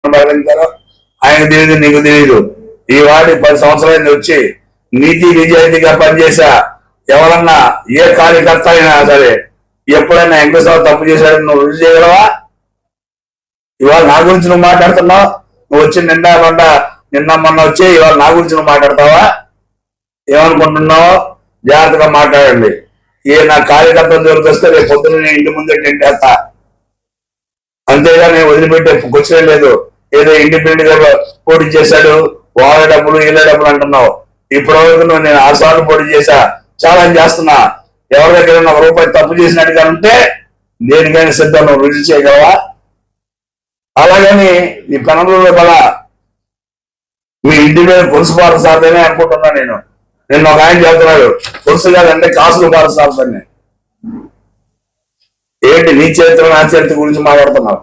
ప్రకటించారో ఆయన తెలియదు, నీకు తెలియదు. ఈ వాడి 10 సంవత్సరాలు వచ్చి నీతి నిజాయితీగా పనిచేసా ఎవరన్నా ఏ కార్యకర్త అయినా సరే ఎప్పుడైనా వెంకటేశ్వరరావు తప్పు చేశాడని నువ్వు రుజువు చేయగలవా? ఇవాళ నా గురించి నువ్వు మాట్లాడుతున్నావు. నువ్వు వచ్చి నిన్న మొన్న వచ్చి ఇవాళ నా గురించి నువ్వు మాట్లాడతావా? ఏమనుకుంటున్నావు? జాగ్రత్తగా మాట్లాడండి. నా కార్యకర్తలు దొరికొస్తే రేపు పొద్దున్న నేను ఇంటి ముందే టెంటేస్తా, అంతేగా నేను వదిలిపెట్టే కూర్చోలేదు. లేదు ఏదో ఇండిపెండెంట్ గా పోటీ చేశాడు, వాళ్ళ డబ్బులు వీళ్ళ డబ్బులు అంటున్నావు. ఇప్పటివరకు నేను 6 సార్లు పోటీ చేశా, ఛాలెంజ్ చేస్తున్నా. ఎవరి దగ్గర ₹1 తప్పు చేసినట్టుగా ఉంటే దేనికైనా సిద్ధం, నువ్వు రుజువు చేయగలవా? అలాగని ఈ పనులలో బల మీ ఇంటి మీద పులుసు పారసాలని అనుకుంటున్నా. నిన్న ఒక ఆయన చెప్తున్నాడు, పులుసు కాదంటే కాసులు పారసాలని. ఏంటి నీ చరిత్ర నా చరిత్ర గురించి మాట్లాడుతున్నావు?